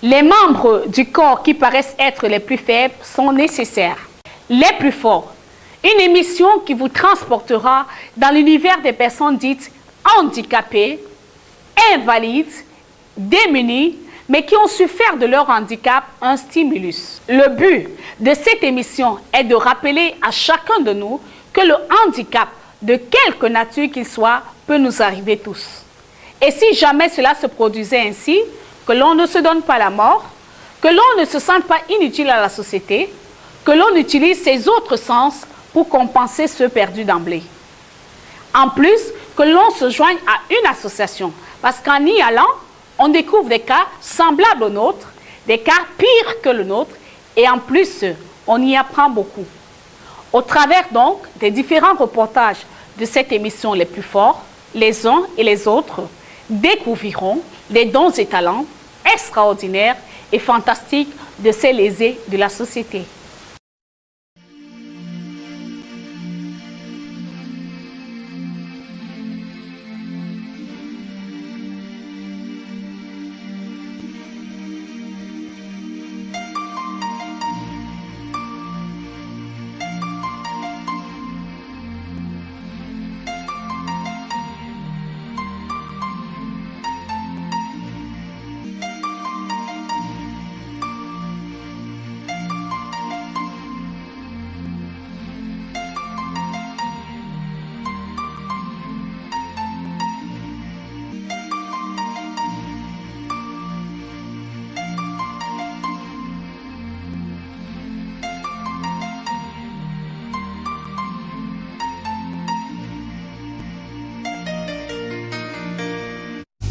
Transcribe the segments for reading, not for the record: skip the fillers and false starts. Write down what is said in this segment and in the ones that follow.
Les membres du corps qui paraissent être les plus faibles sont nécessaires. Les plus forts. Une émission qui vous transportera dans l'univers des personnes dites handicapées, invalides, démunies, mais qui ont su faire de leur handicap un stimulus. Le but de cette émission est de rappeler à chacun de nous que le handicap, de quelque nature qu'il soit, peut nous arriver tous. Et si jamais cela se produisait ainsi, que l'on ne se donne pas la mort, que l'on ne se sente pas inutile à la société, que l'on utilise ses autres sens pour compenser ceux perdus d'emblée. En plus, que l'on se joigne à une association, parce qu'en y allant, on découvre des cas semblables aux nôtres, des cas pires que le nôtre, et en plus, on y apprend beaucoup. Au travers donc des différents reportages de cette émission Les Plus Forts, les uns et les autres découvriront les dons et talents extraordinaires et fantastiques de ces lésés de la société.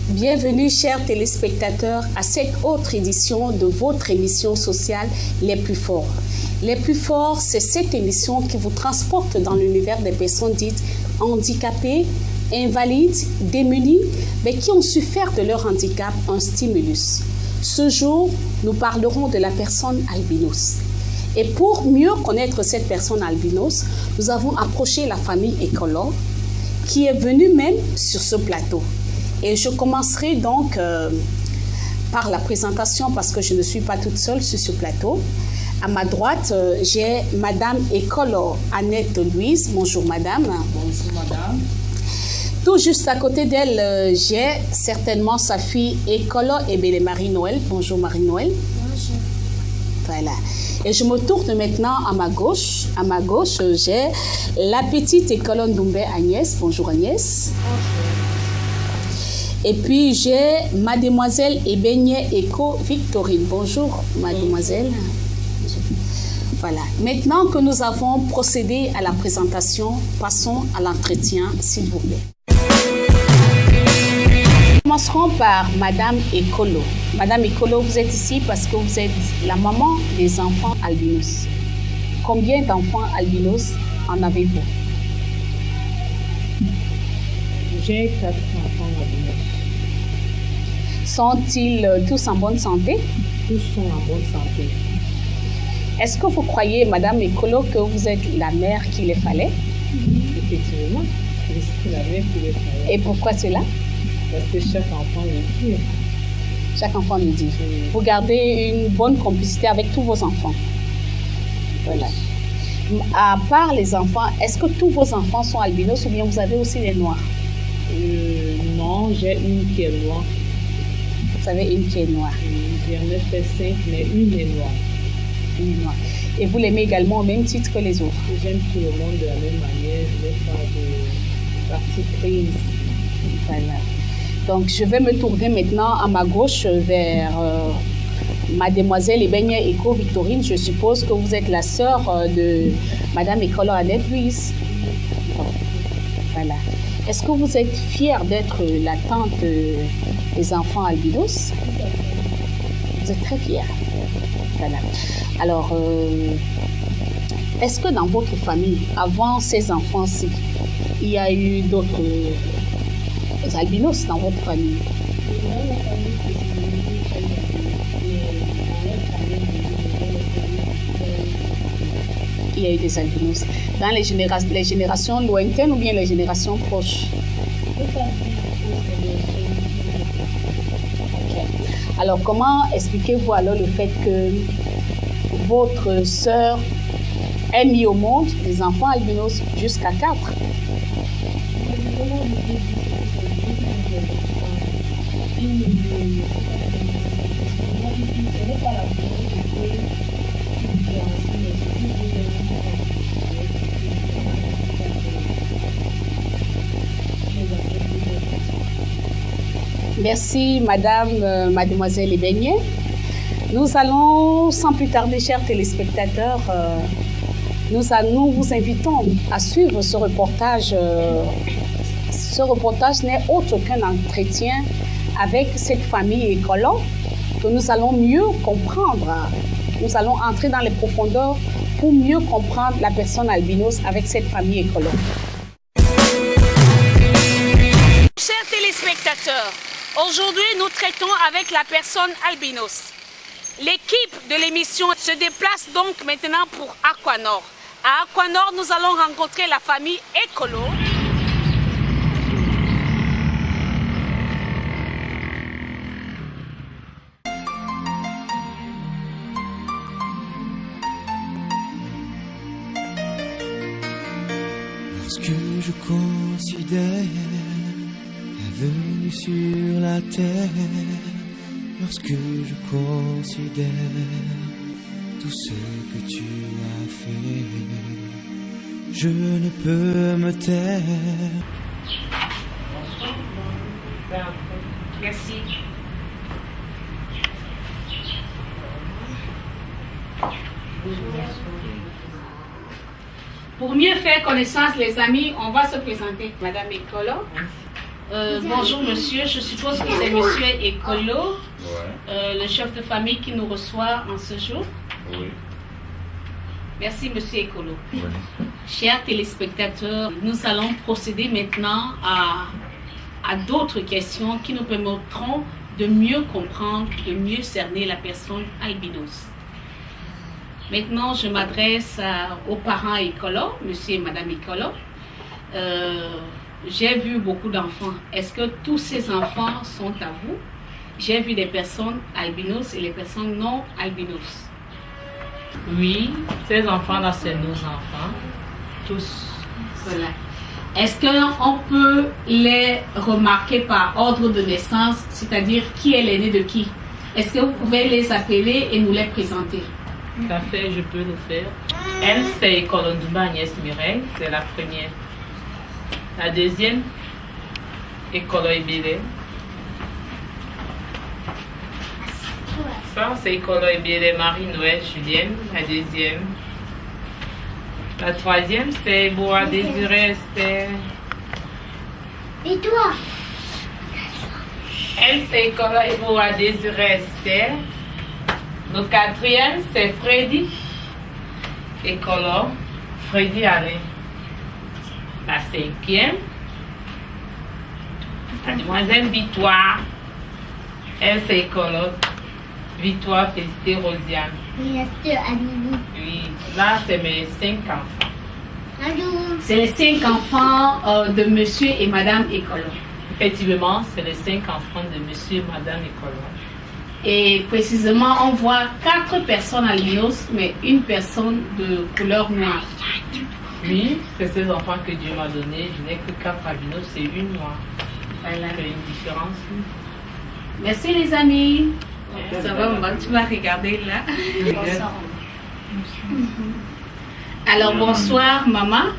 Bienvenue, chers téléspectateurs, à cette autre édition de votre émission sociale Les Plus Forts. Les Plus Forts, c'est cette émission qui vous transporte dans l'univers des personnes dites handicapées, invalides, démunies, mais qui ont su faire de leur handicap un stimulus. Ce jour, nous parlerons de la personne albinos. Et pour mieux connaître cette personne albinos, nous avons approché la famille Ekolo, qui est venue même sur ce plateau. Et je commencerai donc par la présentation parce que je ne suis pas toute seule sur ce plateau. À ma droite, j'ai Madame Ekolo Annette Louise. Bonjour Madame. Bonjour Madame. Tout juste à côté d'elle, j'ai certainement sa fille Ekolo Ebele Marie-Noël. Bonjour Marie-Noël. Bonjour. Voilà. Et je me tourne maintenant à ma gauche. À ma gauche, j'ai la petite Ekolo Ndoumbe Agnès. Bonjour Agnès. Bonjour. Et puis, j'ai Mademoiselle Ebenye Eko Victorine. Bonjour, Mademoiselle. Voilà. Maintenant que nous avons procédé à la présentation, passons à l'entretien, s'il vous plaît. Commencerons par Madame Ekolo. Madame Ekolo, vous êtes ici parce que vous êtes la maman des enfants albinos. Combien d'enfants albinos en avez-vous? J'ai 4 enfants albinos. Sont-ils tous en bonne santé? Tous sont en bonne santé. Est-ce que vous croyez, Madame Ekolo, que vous êtes la mère qu'il les fallait? Effectivement, je suis la mère qu'il les fallait. Et pourquoi cela? Parce que chaque enfant le dit. Chaque enfant le dit. Oui. Vous gardez une bonne complicité avec tous vos enfants. Voilà. À part les enfants, est-ce que tous vos enfants sont albinos ou bien vous avez aussi les noirs? Non, j'ai une qui est noire. Vous avez une qui est noire. J'en ai fait 5, mais une est noire. Une est noire. Et vous l'aimez également au même titre que les autres? J'aime tout le monde de la même manière. Je n'ai pas de parti prise. Voilà. Donc, je vais me tourner maintenant à ma gauche vers Mademoiselle Ebenye Eko Victorine. Je suppose que vous êtes la sœur de Madame Ekolo Annette Louise. Voilà. Est-ce que vous êtes fière d'être la tante des enfants albinos? Vous êtes très fière. Voilà. Alors, est-ce que dans votre famille, avant ces enfants-ci, il y a eu d'autres albinos dans votre famille? Il y a eu des albinos. Dans les générations lointaines ou bien les générations proches? Okay. Alors, comment expliquez-vous alors le fait que votre sœur ait mis au monde des enfants albinos jusqu'à 4? Merci, mademoiselle Ebegné. Nous allons, sans plus tarder, chers téléspectateurs, nous vous invitons à suivre ce reportage. Ce reportage n'est autre qu'un entretien avec cette famille écolo que nous allons mieux comprendre. Nous allons entrer dans les profondeurs pour mieux comprendre la personne albinos avec cette famille écolo. Chers téléspectateurs, aujourd'hui nous traitons avec la personne albinos. L'équipe de l'émission se déplace donc maintenant pour Aquanor. À Aquanor, nous allons rencontrer la famille écolo. Lorsque je considère ta venue sur la terre, lorsque je considère tout ce que tu as fait, je ne peux me taire. Merci. Pour mieux faire connaissance, les amis, on va se présenter. Madame Écolo. Bonjour monsieur, je suppose que c'est monsieur Écolo, le chef de famille qui nous reçoit en ce jour. Oui. Merci monsieur Écolo. Oui. Chers téléspectateurs, nous allons procéder maintenant à d'autres questions qui nous permettront de mieux comprendre, de mieux cerner la personne albinos. Maintenant, je m'adresse aux parents écolos, monsieur et madame écolo. J'ai vu beaucoup d'enfants. Est-ce que tous ces enfants sont à vous? J'ai vu des personnes albinos et les personnes non albinos. Oui, ces enfants-là, c'est nos enfants. Tous. Voilà. Est-ce qu'on peut les remarquer par ordre de naissance, c'est-à-dire qui est l'aîné de qui? Est-ce que vous pouvez les appeler et nous les présenter? Tout à fait, je peux le faire. Elle, c'est Colondumba Agnès Mireille, c'est la première. La deuxième, Écolo Ebele. Ça, c'est Écolo Ebele Marie-Noël Julienne, la deuxième. La troisième, c'est Boa Désiré Esther. Et toi? Elle, c'est Écolo Boa Désiré Esther. Le quatrième, c'est Freddy Écolo, Freddy Allé. La cinquième, mademoiselle Victoire. Elle, c'est Écolo, Victoire Félicité Rosiane. Il reste à Nini. Oui, là, c'est mes 5 enfants. Allô? C'est les 5 enfants de monsieur et madame écolo. Effectivement, c'est les 5 enfants de monsieur et madame Écolo. Et précisément, on voit 4 personnes albinos, mais une personne de couleur noire. Oui, c'est ces enfants que Dieu m'a donnés. Je n'ai que 4 albinos, c'est une noire. Voilà. Il y a une différence. Merci les amis. Ça va, maman, tu vas regarder là. Alors bonsoir maman.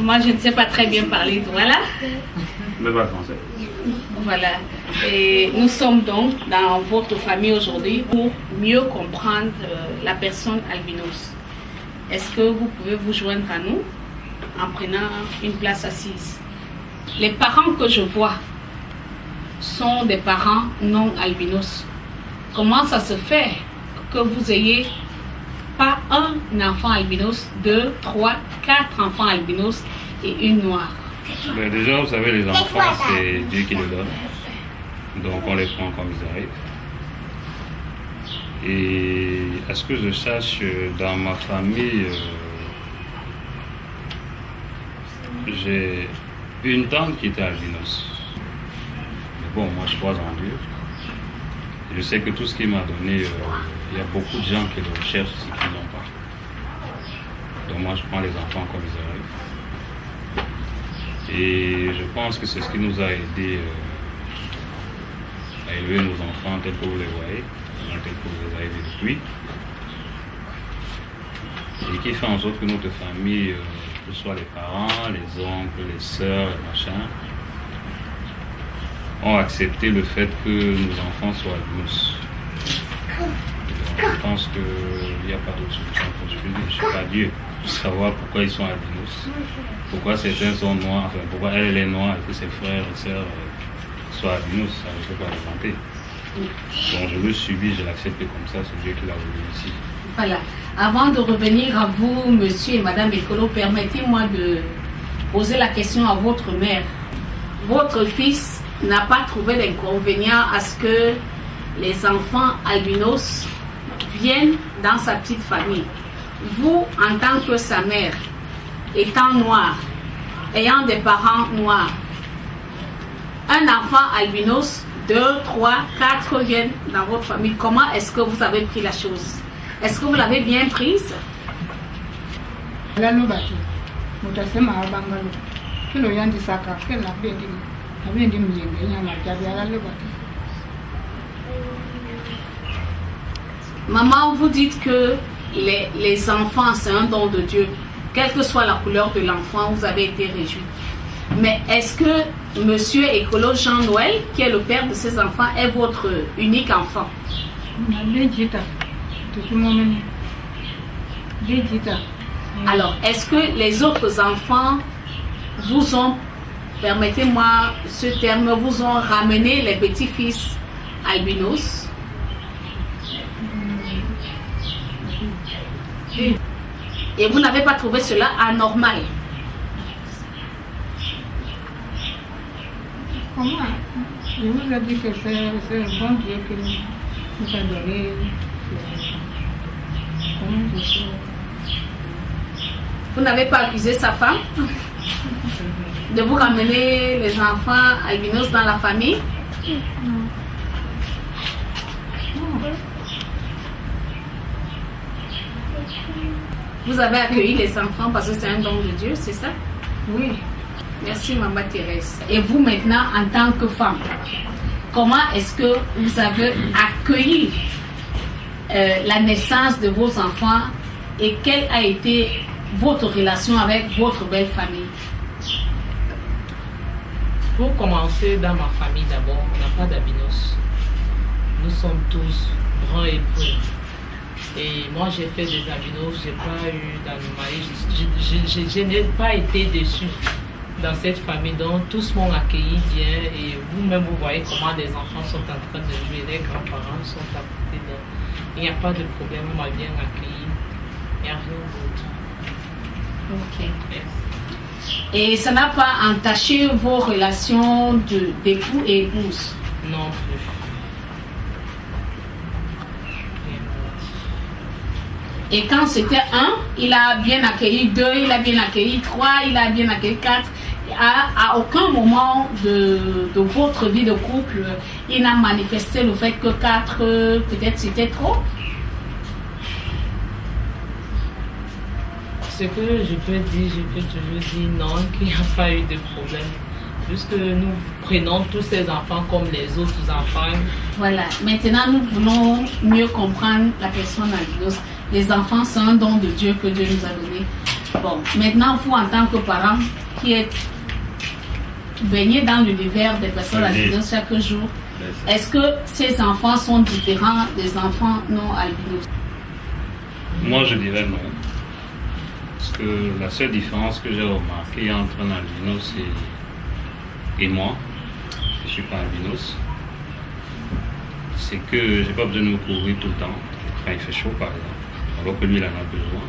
Moi je ne sais pas très bien parler, voilà. Mais pas français. Voilà. Et nous sommes donc dans votre famille aujourd'hui pour mieux comprendre la personne albinos. Est-ce que vous pouvez vous joindre à nous en prenant une place assise? Les parents que je vois sont des parents non albinos. Comment ça se fait que vous ayez pas un enfant albinos, 2, 3, 4 enfants albinos et une noire? Ben déjà, vous savez, les enfants, c'est Dieu qui les donne. Donc on les prend comme ils arrivent. Et à ce que je sache, dans ma famille, j'ai une tante qui était albinos. Mais bon, moi je crois en Dieu. Je sais que tout ce qu'il m'a donné, il y a beaucoup de gens qui le recherchent ici qui n'ont pas. Donc moi, je prends les enfants comme ils arrivent. Et je pense que c'est ce qui nous a aidé à élever nos enfants tels que vous les voyez, tels que vous les avez vus depuis. Et qui fait en sorte que notre famille, que ce soit les parents, les oncles, les sœurs, les machins, ont accepté le fait que nos enfants soient albinos. Je pense qu'il n'y a pas d'autre solution pour Dieu. Je ne suis pas Dieu pour savoir pourquoi ils sont albinos. Pourquoi certains sont noirs, enfin pourquoi elle est noire et que ses frères et sœurs soient albinos, ça ne peut pas l'inventer. Donc je le subis, je l'accepte comme ça, c'est Dieu qui l'a voulu ici. Voilà. Avant de revenir à vous, monsieur et madame Ekolo, permettez-moi de poser la question à votre mère. Votre fils n'a pas trouvé d'inconvénient à ce que les enfants albinos viennent dans sa petite famille. Vous, en tant que sa mère, étant noire, ayant des parents noirs, un enfant albinos, 2, 3, 4 viennent dans votre famille. Comment est-ce que vous avez pris la chose? Est-ce que vous l'avez bien prise? Maman, vous dites que les enfants, c'est un don de Dieu. Quelle que soit la couleur de l'enfant, vous avez été réjouis. Mais est-ce que monsieur Ekolo Jean-Noël, qui est le père de ces enfants, est votre unique enfant? Alors, est-ce que les autres enfants vous ont, permettez-moi ce terme, vous ont ramené les petits-fils albinos? Et vous n'avez pas trouvé cela anormal? Comment? Je vous ai dit que c'est un bon Dieu qui nous a donné. Comment je sais? Vous n'avez pas accusé sa femme de vous ramener les enfants albinos dans la famille? Vous avez accueilli les enfants parce que c'est un don de Dieu, c'est ça? Oui. Merci, Maman Thérèse. Et vous maintenant, en tant que femme, comment est-ce que vous avez accueilli la naissance de vos enfants et quelle a été votre relation avec votre belle famille? Pour commencer, dans ma famille d'abord, on n'a pas d'albinos. Nous sommes tous bruns et bruns. Et moi, j'ai fait des albinos, j'ai pas eu d'anomalie, je n'ai pas été déçue dans cette famille. Donc, tous m'ont accueilli bien et vous-même, vous voyez comment les enfants sont en train de jouer, les grands-parents sont à côté d'eux. Il n'y a pas de problème, on m'a bien accueilli, il n'y a rien d'autre. Ok. Merci. Et ça n'a pas entaché vos relations d'époux et épouse? Non plus. Et quand c'était 1, il a bien accueilli 2, il a bien accueilli 3, il a bien accueilli 4. À aucun moment de votre vie de couple, il n'a manifesté le fait que 4, peut-être c'était trop? Ce que je peux dire, je peux toujours dire non, qu'il n'y a pas eu de problème. Puisque nous prenons tous ces enfants comme les autres enfants. Voilà, maintenant nous voulons mieux comprendre la personne albinos. Les enfants, c'est un don de Dieu que Dieu nous a donné. Bon, maintenant vous en tant que parents qui êtes baignés dans l'univers des personnes albinos chaque jour, est-ce que ces enfants sont différents des enfants non albinos? Moi je dirais non. Parce que la seule différence que j'ai remarquée entre un albinos et moi, je ne suis pas albinos, c'est que j'ai pas besoin de me couvrir tout le temps quand il fait chaud par exemple, alors que lui il en a besoin.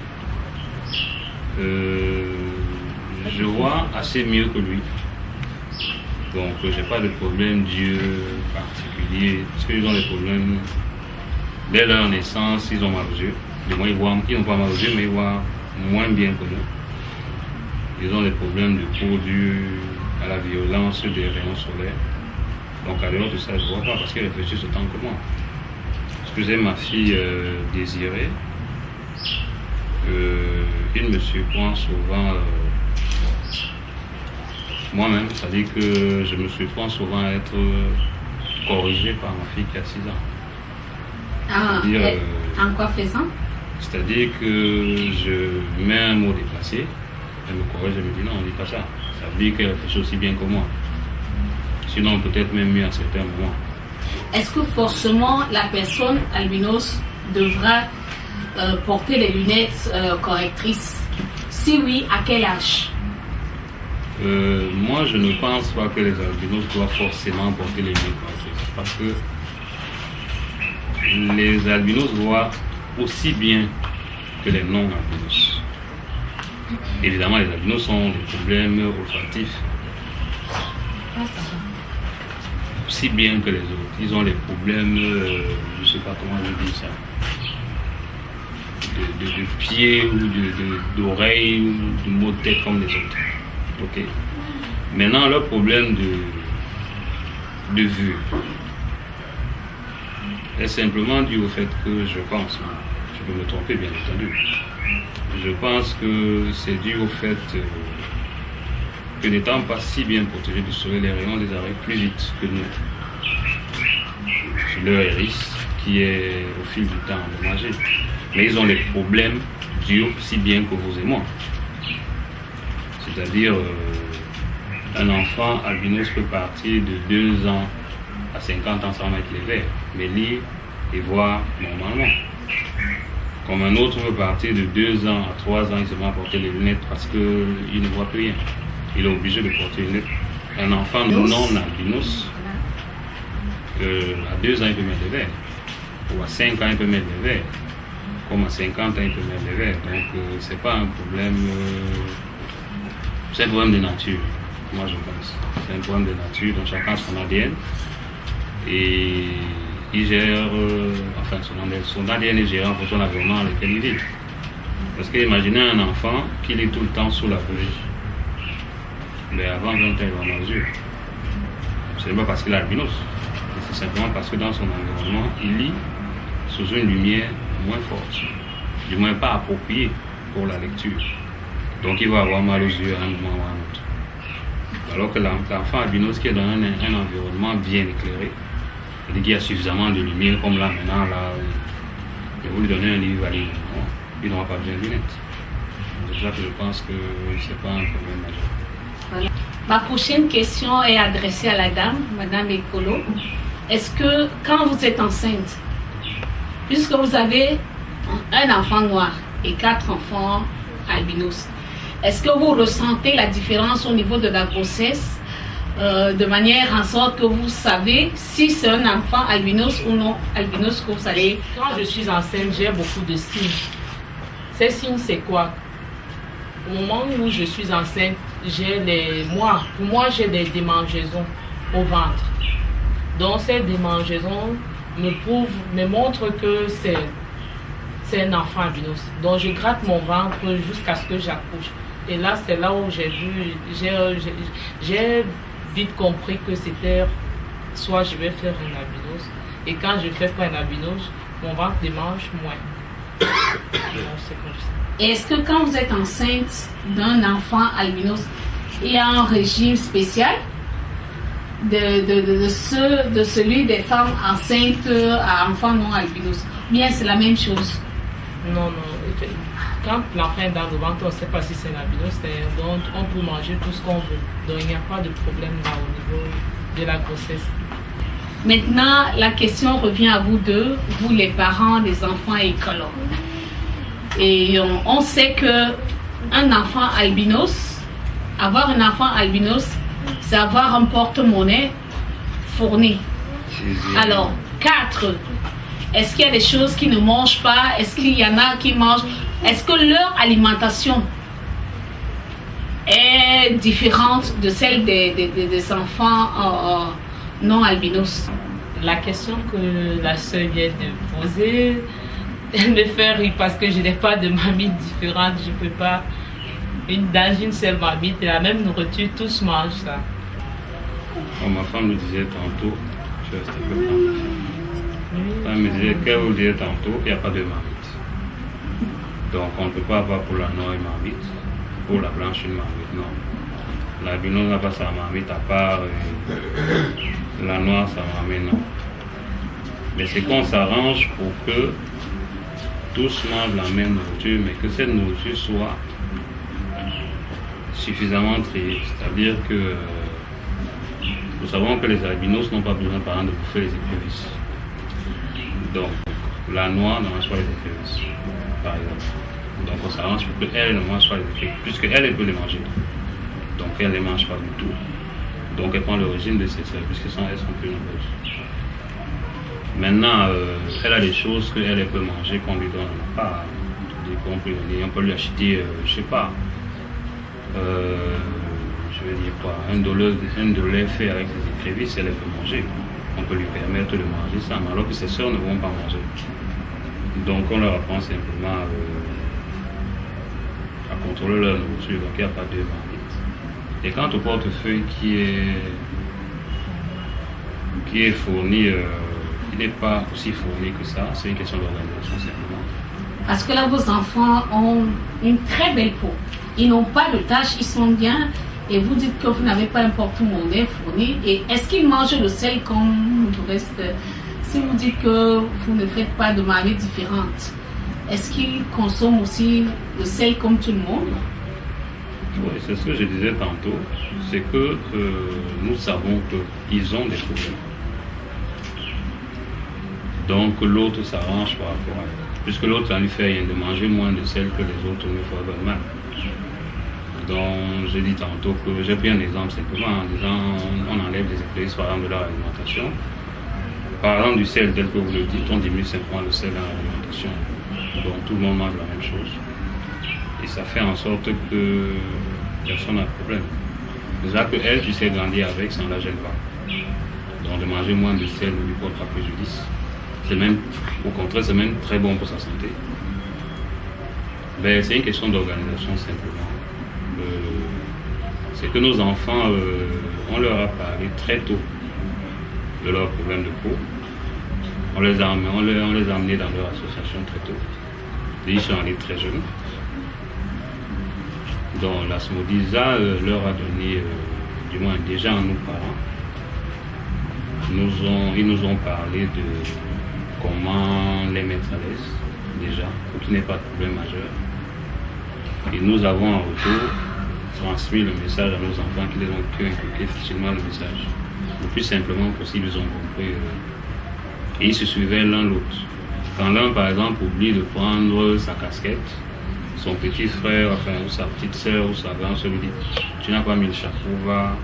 Je vois assez mieux que lui, donc j'ai pas de problème d'yeux particulier, parce qu'ils ont des problèmes dès leur naissance, ils ont mal aux yeux. Du moins ils n'ont pas mal aux yeux, mais ils voient moins bien que nous. Ils ont des problèmes de peau dus à la violence des rayons solaires. Donc à dehors de ça, je ne vois pas parce qu'ils réfléchissent autant que moi. que j'ai ma fille Désirée, il me surprend souvent moi-même, c'est-à-dire que je me surprends souvent à être corrigé par ma fille qui a 6 ans. En quoi faisant? C'est-à-dire que je mets un mot déplacé, elle me corrige, elle me dit non, on ne dit pas ça. Ça veut dire qu'elle réfléchit aussi bien que moi. Sinon, peut-être même mieux à certains moments. Est-ce que forcément la personne albinos devra porter les lunettes correctrices? Si oui, à quel âge? Moi, je ne pense pas que les albinos doivent forcément porter les lunettes correctrices. Parce que les albinos voient aussi bien que les non-albinos. Évidemment, les albinos ont des problèmes olfactifs. Aussi bien que les autres. Ils ont des problèmes, je ne sais pas comment je dis ça, de pieds ou d'oreilles ou de maux de tête comme les autres. Ok. Maintenant, leur problème de vue est simplement dû au fait que je pense, je peux me tromper bien entendu, je pense que c'est dû au fait que n'étant pas si bien protégés du soleil, les rayons les arrivent plus vite que nous. Sur leur iris qui est au fil du temps endommagé. Mais ils ont des problèmes durs aussi bien que vous et moi. C'est-à-dire, un enfant albinos peut partir de 2 ans à 50 ans sans mettre les verres, mais lire et voir normalement. Comme un autre peut partir de 2 ans à 3 ans, il se met à porter les lunettes parce qu'il ne voit plus rien. Il est obligé de porter les lunettes. Un enfant non albinos, à 2 ans, il peut mettre des verres. Ou à 5 ans, il peut mettre des verres. Comme à 50 ans, il peut mettre des verres. Donc, c'est pas un problème. C'est un problème de nature, moi je pense. C'est un problème de nature, donc chacun a son ADN. Et il gère, son ADN est géré en fonction de l'environnement dans lequel il vit. Parce qu'imaginez un enfant qui lit tout le temps sous la bougie. Mais avant 20 ans, il va dans les yeux. Ce n'est pas parce qu'il est albinos. C'est simplement parce que dans son environnement, il lit sous une lumière moins forte. Du moins pas appropriée pour la lecture. Donc il va avoir mal aux yeux à un moment ou à un autre. Alors que l'enfant albinos qui est dans un environnement bien éclairé, c'est-à-dire qu'il y a suffisamment de lumière, comme là maintenant, là, vous lui donnez un livre, il va lire. Non, il n'aura pas besoin de lunettes. C'est pour ça que je pense que ce n'est pas un problème majeur. Voilà. Ma prochaine question est adressée à la dame, Madame Ekolo. Est-ce que quand vous êtes enceinte, puisque vous avez un enfant noir et 4 enfants albinos, est-ce que vous ressentez la différence au niveau de la grossesse de manière en sorte que vous savez si c'est un enfant albinos ou non albinos que vous allez... Quand je suis enceinte, j'ai beaucoup de signes. Ces signes, c'est quoi? Au moment où je suis enceinte, pour moi, j'ai des démangeaisons au ventre. Donc, ces démangeaisons me montrent que c'est un enfant albinos. Donc, je gratte mon ventre jusqu'à ce que j'accouche. Et là, c'est là où j'ai vite compris que c'était soit je vais faire un albinos. Et quand je fais pas un albinos, mon ventre démange moins. Donc, c'est comme ça. Et est-ce que quand vous êtes enceinte d'un enfant albinos, il y a un régime spécial de celui des femmes enceintes à enfants non albinos? Bien, c'est la même chose. Non. Quand l'enfant est dans le ventre, on ne sait pas si c'est un albinos, donc on peut manger tout ce qu'on veut. Donc il n'y a pas de problème là au niveau de la grossesse. Maintenant, la question revient à vous deux, vous les parents des enfants écolos. Et on sait que un enfant albinos, avoir un enfant albinos, c'est avoir un porte-monnaie fourni. Alors, 4, est-ce qu'il y a des choses qui ne mangent pas? Est-ce qu'il y en a qui mangent? Est-ce que leur alimentation est différente de celle des enfants non albinos? La question que la sœur vient de poser, elle me fait rire parce que je n'ai pas de mamie différente. Je ne peux pas. Dans une seule mamie, c'est la même nourriture, tous mangent ça. Ma femme me disait tantôt, je restais pas. elle me disait qu'elle vous disait tantôt qu'il n'y a pas de marmite. Donc on ne peut pas avoir pour la noire une marmite, pour la blanche une marmite, non. L'albinos n'a pas sa marmite à part, la noire sa marmite, non. Mais c'est qu'on s'arrange pour que tous mangent la même nourriture, mais que cette nourriture soit suffisamment triée. C'est-à-dire que nous savons que les albinos n'ont pas besoin, par exemple, de bouffer les écrevisses. Donc, la noire ne mange pas les écrevisses, par exemple. Donc, on s'arrange pour qu'elle ne mange pas les écrevisses, puisqu'elle, elle peut les manger. Donc, elle ne les mange pas du tout. Donc, elle prend l'origine de ses sœurs, puisqu'elles sont plus nombreuses. Maintenant, elle a des choses qu'elle peut manger qu'on lui donne pas. On peut lui acheter, je sais pas, je vais dire quoi, un dollar fait avec des écrevisses, elle peut manger. On peut lui permettre de manger ça, alors que ses soeurs ne vont pas manger. Donc on leur apprend simplement à contrôler leur nourriture, donc il n'y a pas de marmite. Et quant au portefeuille qui est fourni, il n'est pas aussi fourni que ça, c'est une question d'organisation simplement. Parce que là, vos enfants ont une très belle peau. Ils n'ont pas de taches, ils sont bien. Et vous dites que vous n'avez pas un porte-monnaie fourni. Et est-ce qu'ils mangent le sel comme le reste? Si vous dites que vous ne faites pas de marmite différente, est-ce qu'ils consomment aussi le sel comme tout le monde? Oui, c'est ce que je disais tantôt. C'est que nous savons qu'ils ont des problèmes. Donc l'autre s'arrange par rapport à elle. Puisque l'autre, ça lui fait rien de manger moins de sel que les autres ne font mal. Donc j'ai dit tantôt que j'ai pris un exemple simplement en disant on enlève des écrevisses par exemple de leur alimentation. Par exemple du sel tel que vous le dites, on diminue simplement le sel dans l'alimentation. Donc tout le monde mange la même chose. Et ça fait en sorte que personne n'a de problème. Déjà que elle, tu sais grandir avec, ça ne la gêne pas. Donc de manger moins de sel ne lui porte pas préjudice. C'est même, au contraire, c'est même très bon pour sa santé. Mais c'est une question d'organisation simplement. C'est que nos enfants, on leur a parlé très tôt de leurs problèmes de peau. On les a amenés dans leur association très tôt. Et ils sont allés très jeunes. Donc la Smodisa leur a donné, du moins déjà à nos parents, ils nous ont parlé de comment les mettre à l'aise, déjà, pour qu'il n'y ait pas de problème majeur. Et nous avons en retour transmis le message à nos enfants qui les ont pu inculquer facilement le message. Le plus simplement possible, ils ont compris. Et ils se suivaient l'un l'autre. Quand l'un, par exemple, oublie de prendre sa casquette, son petit frère, enfin, ou sa petite soeur, ou sa grande soeur lui dit « Tu n'as pas mis le chapeau, va,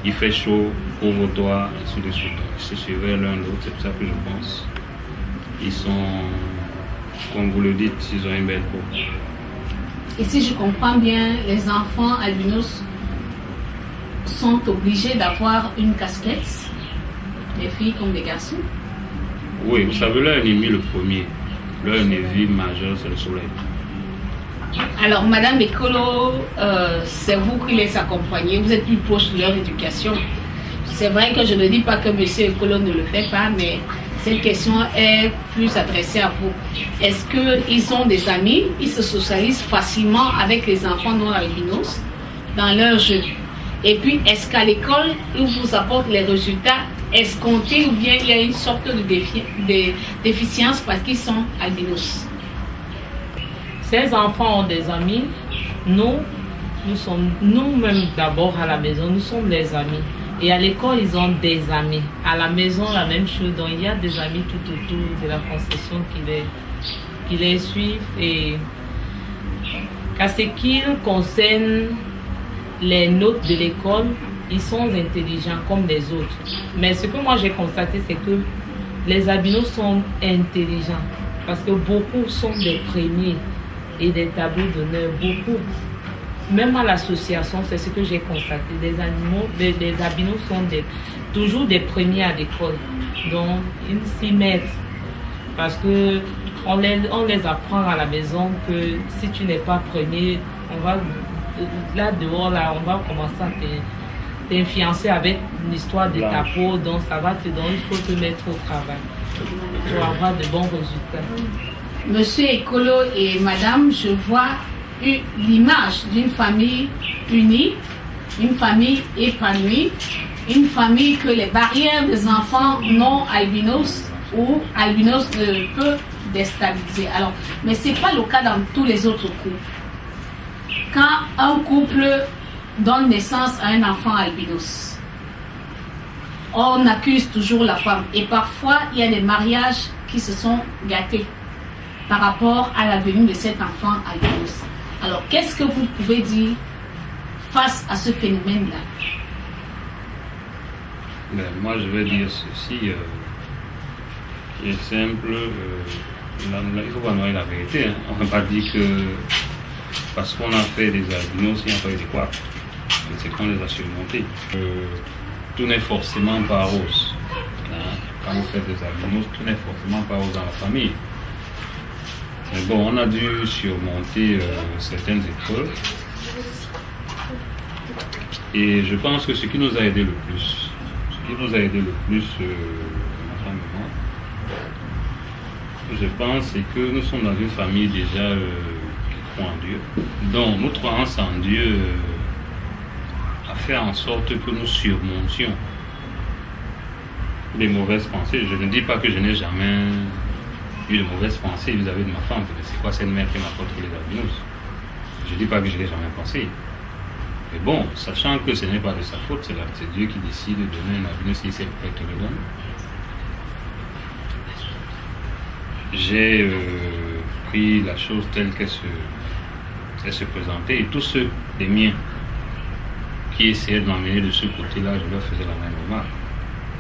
il fait chaud, couvre-toi, et ainsi de suite. » Ils se suivaient l'un l'autre, c'est pour ça que je pense. Ils sont, comme vous le dites, ils ont une belle peau. Et si je comprends bien, les enfants albinos sont obligés d'avoir une casquette, les filles comme les garçons? Oui, vous savez, leur ennemi le premier, leur ennemi majeur, c'est le soleil. Alors, Madame Ekolo, c'est vous qui les accompagnez, vous êtes plus proche de leur éducation. C'est vrai que je ne dis pas que Monsieur Ekolo ne le fait pas, mais cette question est plus adressée à vous. Est-ce qu'ils ont des amis? Ils se socialisent facilement avec les enfants non albinos dans leur jeu. Et puis, est-ce qu'à l'école, ils vous apportent les résultats escomptés ou bien il y a une sorte de déficience parce qu'ils sont albinos? Ces enfants ont des amis. Nous sommes nous-mêmes d'abord à la maison, nous sommes des amis. Et à l'école, ils ont des amis. À la maison, la même chose. Donc, il y a des amis tout autour de la concession qui les suivent. Et qu'à ce qui concerne les notes de l'école, ils sont intelligents comme les autres. Mais ce que moi j'ai constaté, c'est que les albinos sont intelligents. Parce que beaucoup sont des premiers et des tableaux d'honneur. Beaucoup. Même à l'association, c'est ce que j'ai constaté. Les albinos sont toujours des premiers à l'école. Donc, ils s'y mettent. Parce que on les apprend à la maison que si tu n'es pas premier, on va là dehors, là, on va commencer à t'influencer avec l'histoire de ta peau. Donc, ça va te donner, il faut te mettre au travail. pour avoir de bons résultats. Monsieur Ekolo et Madame, je vois l'image d'une famille unie, une famille épanouie, une famille que les barrières des enfants non albinos ou albinos ne peuvent déstabiliser. Alors, mais ce n'est pas le cas dans tous les autres couples. Quand un couple donne naissance à un enfant albinos, on accuse toujours la femme. Et parfois, il y a des mariages qui se sont gâtés par rapport à la venue de cet enfant albinos. Alors, qu'est-ce que vous pouvez dire face à ce phénomène-là? Moi, je vais dire ceci, qui est simple. Il ne faut pas noyer la vérité. Hein. On ne va pas dire que parce qu'on a fait des albinos, il n'y a pas eu de quoi. C'est qu'on les a surmontés. Tout n'est forcément pas rose. Hein. Quand vous faites des albinos, tout n'est forcément pas rose dans la famille. Mais bon, on a dû surmonter certaines épreuves. Et je pense que ce qui nous a aidé le plus, ma femme et moi, je pense, c'est que nous sommes dans une famille déjà qui croit en Dieu. Donc, notre croyance en Dieu a fait en sorte que nous surmontions les mauvaises pensées. Je ne dis pas que je n'ai jamais eu de mauvaises pensées vis-à-vis de ma femme. C'est quoi cette mère qui m'apporte les albinos? Je ne dis pas que je n'ai jamais pensé. Mais bon, sachant que ce n'est pas de sa faute, c'est Dieu qui décide de donner un albinos si c'est prêt te le donne. J'ai pris la chose telle qu'elle se présentait, et tous ceux des miens qui essayaient de m'emmener de ce côté-là, je leur faisais la même remarque.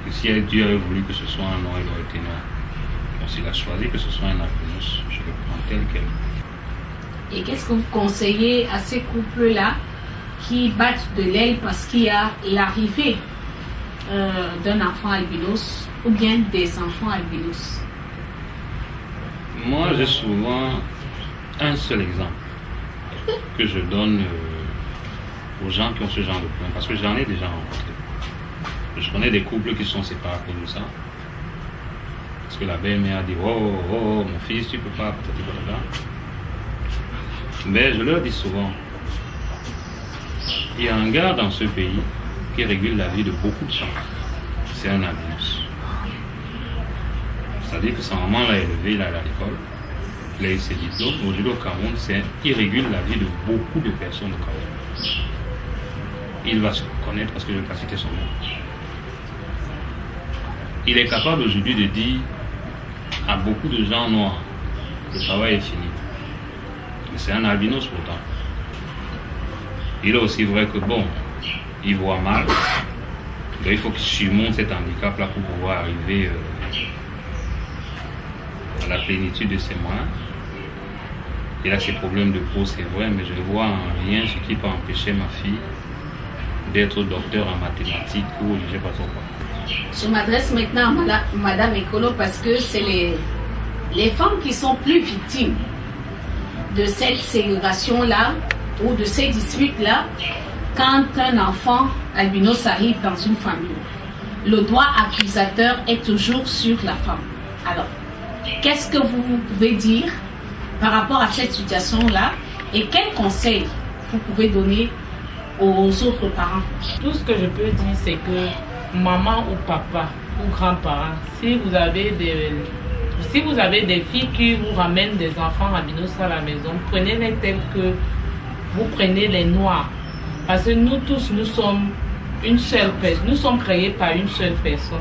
Que si Dieu avait voulu que ce soit un nom, il aurait été non. Donc s'il a choisi que ce soit un albinos, je le prends tel quel. Et qu'est-ce que vous conseillez à ces couples-là qui battent de l'aile parce qu'il y a l'arrivée d'un enfant albinos ou bien des enfants albinos? Moi, j'ai souvent un seul exemple que je donne aux gens qui ont ce genre de problème, parce que j'en ai déjà rencontré. Je connais des couples qui sont séparés à cause de ça. Parce que la belle-mère a dit oh, mon fils, tu peux pas, mais je leur dis souvent, il y a un gars dans ce pays qui régule la vie de beaucoup de gens. C'est un albinos. C'est-à-dire que sa maman l'a élevé, il a à l'école, il a eu ses diplômes. Aujourd'hui au Cameroun, il régule la vie de beaucoup de personnes au Cameroun. Il va se connaître parce que je ne vais pas citer son nom. Il est capable aujourd'hui de dire à beaucoup de gens noirs, le travail est fini. Mais c'est un albinos pourtant. Il est aussi vrai que bon, il voit mal. Donc il faut qu'il surmonte cet handicap-là pour pouvoir arriver à la plénitude de ses moyens. Il a ses problèmes de peau, c'est vrai, mais je ne vois en rien ce qui peut empêcher ma fille d'être docteur en mathématiques ou je ne sais pas trop quoi. Je m'adresse maintenant à Madame Ekolo parce que c'est les femmes qui sont plus victimes de cette ségrégation-là ou de ces disputes-là quand un enfant albinos arrive dans une famille. Le doigt accusateur est toujours sur la femme. Alors, qu'est-ce que vous pouvez dire par rapport à cette situation-là et quels conseils vous pouvez donner aux autres parents? Tout ce que je peux dire, c'est que maman ou papa ou grands-parents, si vous avez des filles qui vous ramènent des enfants albinos à la maison, prenez-les tels que vous prenez les noirs. Parce que nous tous, nous sommes une seule personne. Nous sommes créés par une seule personne.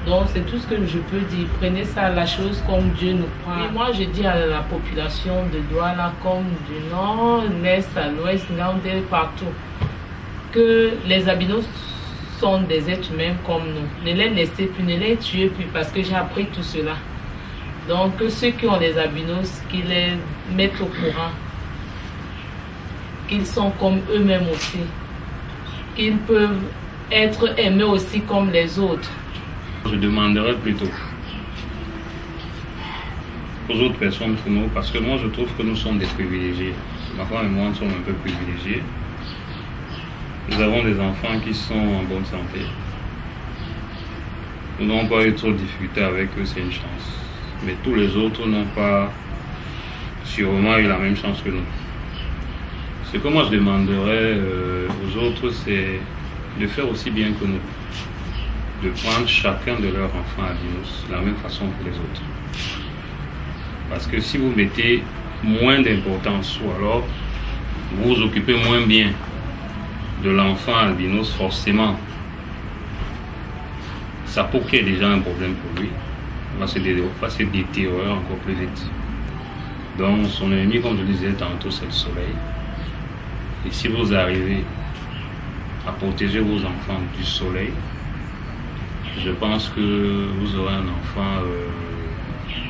Donc c'est tout ce que je peux dire. Prenez ça, la chose comme Dieu nous prend. Et moi je dis à la population de Douala, comme du nord, l'est à l'ouest, partout, que les albinos sont des êtres humains comme nous. Ne les laissez plus, ne les tuez plus, parce que j'ai appris tout cela. Donc ceux qui ont des albinos, qu'ils les mettent au courant, qu'ils sont comme eux-mêmes aussi, qu'ils peuvent être aimés aussi comme les autres. Je demanderais plutôt aux autres personnes que nous, parce que moi je trouve que nous sommes des privilégiés. Ma femme et moi nous sommes un peu privilégiés. Nous avons des enfants qui sont en bonne santé. nous n'avons pas eu trop de difficultés avec eux, c'est une chance. Mais tous les autres n'ont pas sûrement eu la même chance que nous. Ce que moi je demanderais aux autres, c'est de faire aussi bien que nous. De prendre chacun de leurs enfants albinos de la même façon que les autres. Parce que si vous mettez moins d'importance ou alors vous vous occupez moins bien de l'enfant albinos, forcément, ça peut qu'il y ait déjà un problème pour lui. Il va se détériorer encore plus vite. Donc son ennemi, comme je le disais tantôt, c'est le soleil. Et si vous arrivez à protéger vos enfants du soleil, je pense que vous aurez un enfant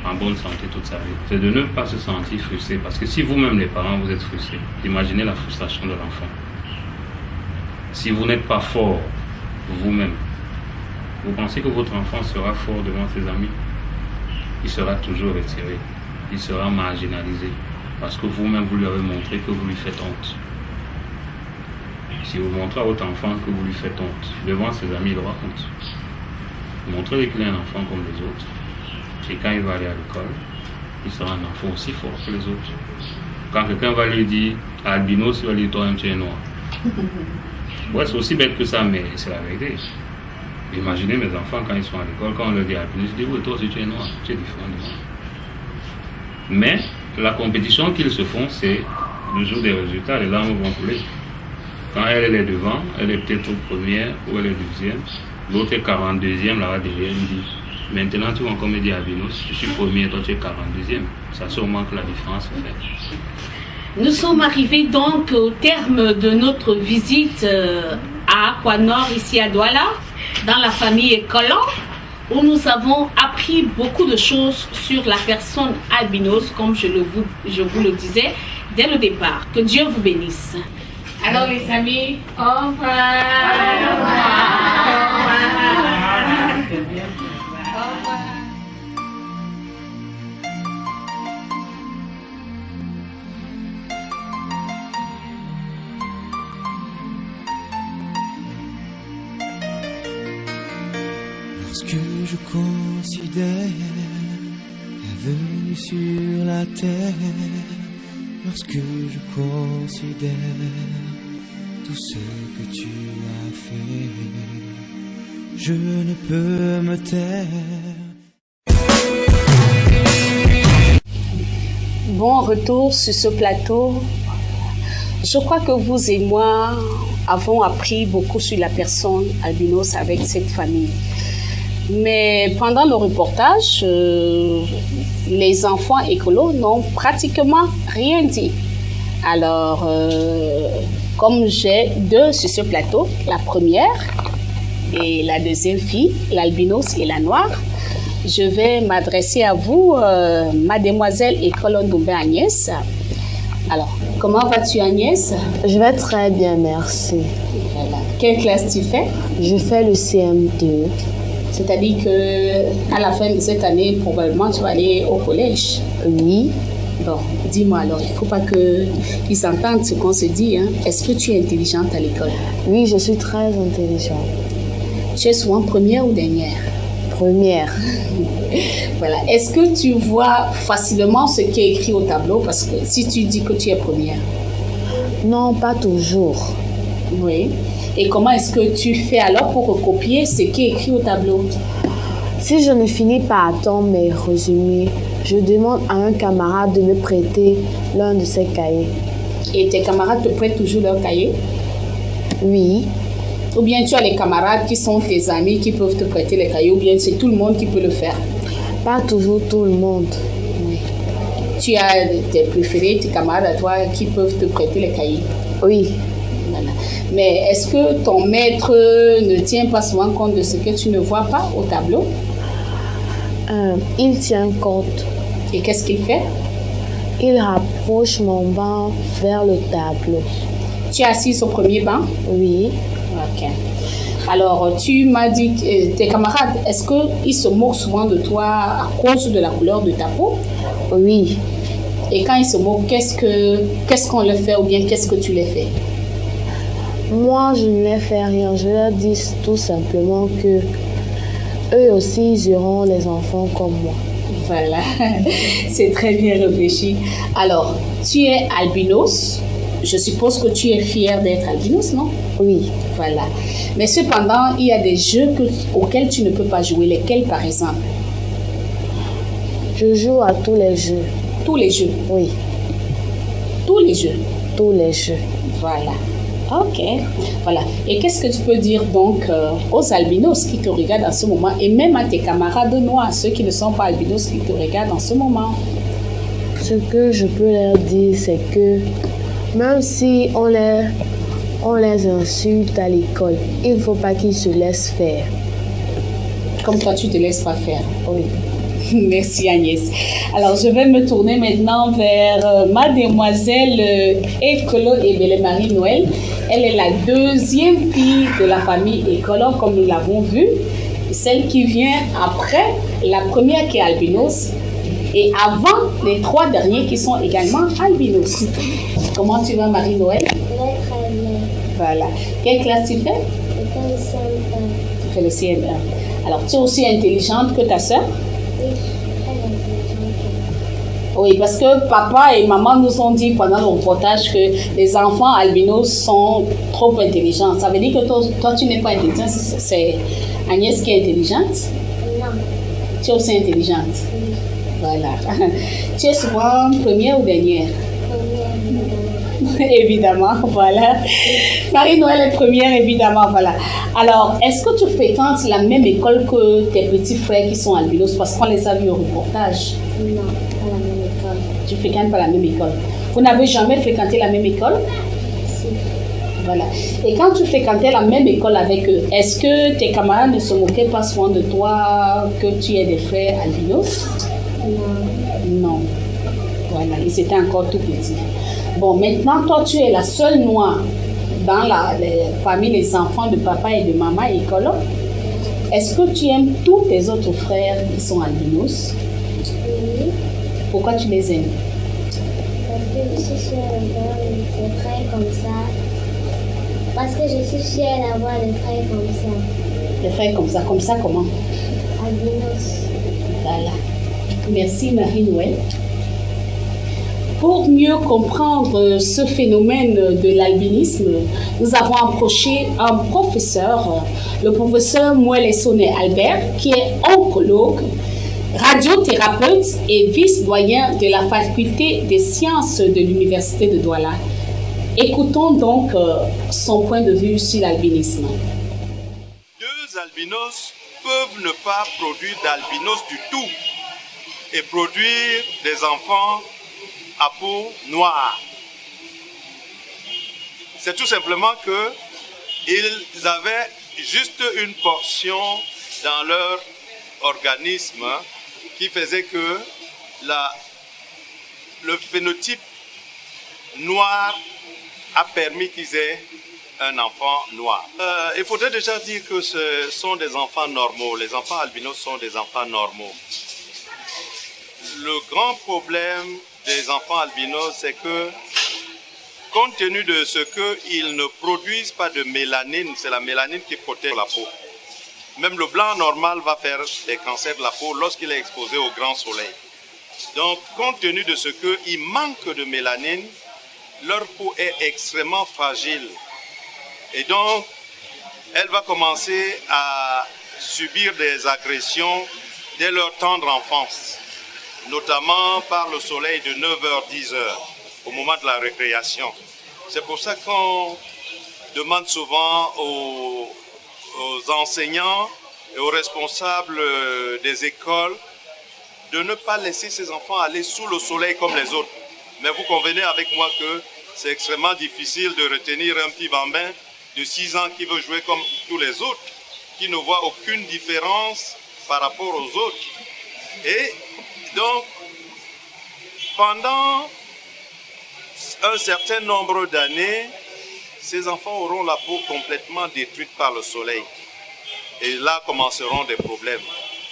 en bonne santé toute sa vie. C'est de ne pas se sentir frustré, parce que si vous-même les parents vous êtes frustrés, imaginez la frustration de l'enfant. Si vous n'êtes pas fort vous-même, vous pensez que votre enfant sera fort devant ses amis? Il sera toujours retiré, il sera marginalisé, parce que vous-même vous lui avez montré que vous lui faites honte. Si vous montrez à votre enfant que vous lui faites honte, devant ses amis, il aura honte. Montrez-lui qu'il est un enfant comme les autres. Et quand il va aller à l'école, il sera un enfant aussi fort que les autres. Quand quelqu'un va lui dire albinos, il va lui dire toi-même tu es noir. Ouais, c'est aussi bête que ça, mais c'est la vérité. Imaginez mes enfants quand ils sont à l'école, quand on leur dit albinos, ils disent oui, toi aussi tu es noir, tu es différent de moi. Mais la compétition qu'ils se font, c'est le jour des résultats, les larmes vont couler. Quand elle est devant, elle est peut-être première ou elle est deuxième. L'autre est 42e, là-bas derrière, il dit maintenant tu vas encore me dire albinos, je suis premier, toi tu es 42e. C'est sûrement que la différence se fait. Nous sommes arrivés donc au terme de notre visite à Aquanor, ici à Douala, dans la famille Colon, où nous avons appris beaucoup de choses sur la personne albinos, comme je vous le disais dès le départ. Que Dieu vous bénisse. Alors les amis, au revoir. Au revoir. Lorsque je considère ta venue sur la terre, lorsque je considère tout ce que tu as fait, je ne peux me taire. Bon retour sur ce plateau. Je crois que vous et moi avons appris beaucoup sur la personne albinos avec cette famille. Mais pendant le reportage, les enfants écolos n'ont pratiquement rien dit. Alors, comme j'ai deux sur ce plateau, la première et la deuxième fille, l'albinos et la noire, je vais m'adresser à vous, mademoiselle École Ndombé Agnès. Alors, comment vas-tu Agnès? Je vais très bien, merci. Voilà. Quelle classe tu fais? Je fais le CM2. C'est-à-dire qu'à la fin de cette année, probablement, tu vas aller au collège. Oui. Bon, dis-moi alors, il ne faut pas qu'ils entendent ce qu'on se dit. Hein. Est-ce que tu es intelligente à l'école? Oui, je suis très intelligente. Tu es souvent première ou dernière? Première. Voilà. Est-ce que tu vois facilement ce qui est écrit au tableau? Parce que si tu dis que tu es première. Non, pas toujours. Oui. Et comment est-ce que tu fais alors pour recopier ce qui est écrit au tableau? Si je ne finis pas à temps mes résumés, je demande à un camarade de me prêter l'un de ses cahiers. Et tes camarades te prêtent toujours leur cahier? Oui. Ou bien tu as les camarades qui sont tes amis qui peuvent te prêter les cahiers, ou bien c'est tout le monde qui peut le faire? Pas toujours tout le monde. Oui. Tu as tes préférés, tes camarades à toi qui peuvent te prêter les cahiers? Oui. Voilà. Mais est-ce que ton maître ne tient pas souvent compte de ce que tu ne vois pas au tableau? Il tient compte. Et qu'est-ce qu'il fait? Il rapproche mon banc vers le tableau. Tu es assise au premier banc? Oui. Ok. Alors, tu m'as dit que tes camarades, est-ce qu'ils se moquent souvent de toi à cause de la couleur de ta peau? Oui. Et quand ils se moquent, qu'est-ce qu'on leur fait ou bien qu'est-ce que tu les fais? Moi, je ne leur fais rien. Je leur dis tout simplement que eux aussi ils auront les enfants comme moi. Voilà, c'est très bien réfléchi. Alors, tu es albinos. Je suppose que tu es fier d'être albinos, non? Oui, Voilà. Mais cependant, il y a des jeux auxquels tu ne peux pas jouer. Lesquels, par exemple? je joue à tous les jeux. Tous les jeux. Oui, Tous les jeux. tous les jeux. Voilà. Ok. Voilà. Et qu'est-ce que tu peux dire donc aux albinos qui te regardent en ce moment et même à tes camarades noirs, ceux qui ne sont pas albinos qui te regardent en ce moment? Ce que je peux leur dire, c'est que même si on les insulte à l'école, il ne faut pas qu'ils se laissent faire. Comme toi, tu ne te laisses pas faire. Oui. Merci Agnès. Alors, je vais me tourner maintenant vers mademoiselle Ekolo Ebele-Marie Noël. Elle est la deuxième fille de la famille Ekolo, comme nous l'avons vu. Celle qui vient après la première qui est albinos et avant les trois derniers qui sont également albinos. Comment tu vas, Marie-Noël? Très bien. Voilà. Quelle classe tu fais? Tu fais le CM1. Alors, tu es aussi intelligente que ta sœur? Oui, parce que papa et maman nous ont dit pendant le reportage que les enfants albinos sont trop intelligents. Ça veut dire que toi tu n'es pas intelligente, c'est Agnès qui est intelligente? Non. Tu es aussi intelligente? Voilà. Tu es souvent première ou dernière? Évidemment, voilà. Marie-Noël est première, évidemment, voilà. Alors, est-ce que tu fréquentes la même école que tes petits frères qui sont albinos? Parce qu'on les a vus au reportage. Non, pas la même école. Tu ne fréquentes pas la même école. Vous n'avez jamais fréquenté la même école? Si. Voilà. Et quand tu fréquentais la même école avec eux, est-ce que tes camarades ne se moquaient pas souvent de toi, que tu aies des frères albinos? Non. Non. Voilà, ils étaient encore tout petits. Bon, maintenant, toi, tu es la seule noire parmi les enfants de papa et de maman Ekolo. Est-ce que tu aimes tous tes autres frères qui sont albinos? Oui. Pourquoi tu les aimes? Parce que je suis fière d'avoir des frères comme ça. Parce que je suis fière d'avoir des frères comme ça. Des frères comme ça comment? Albinos. Voilà. Merci Marie-Noël. Pour mieux comprendre ce phénomène de l'albinisme, nous avons approché un professeur, le professeur Mouelesone Albert, qui est oncologue, radiothérapeute et vice-doyen de la faculté des sciences de l'université de Douala. Écoutons donc son point de vue sur l'albinisme. Deux albinos peuvent ne pas produire d'albinos du tout et produire des enfants à peau noire. C'est tout simplement qu'ils avaient juste une portion dans leur organisme qui faisait que le phénotype noir a permis qu'ils aient un enfant noir. Il faudrait déjà dire que ce sont des enfants normaux. Les enfants albinos sont des enfants normaux. Le grand problème des enfants albinos, c'est que, compte tenu de ce qu'ils ne produisent pas de mélanine, c'est la mélanine qui protège la peau. Même le blanc normal va faire des cancers de la peau lorsqu'il est exposé au grand soleil. Donc, compte tenu de ce qu'il manque de mélanine, leur peau est extrêmement fragile. Et donc, elle va commencer à subir des agressions dès leur tendre enfance, notamment par le soleil de 9h, 10h, au moment de la récréation. C'est pour ça qu'on demande souvent aux enseignants et aux responsables des écoles de ne pas laisser ces enfants aller sous le soleil comme les autres. Mais vous convenez avec moi que c'est extrêmement difficile de retenir un petit bambin de 6 ans qui veut jouer comme tous les autres, qui ne voit aucune différence par rapport aux autres. Et donc, pendant un certain nombre d'années, ces enfants auront la peau complètement détruite par le soleil. Et là commenceront des problèmes.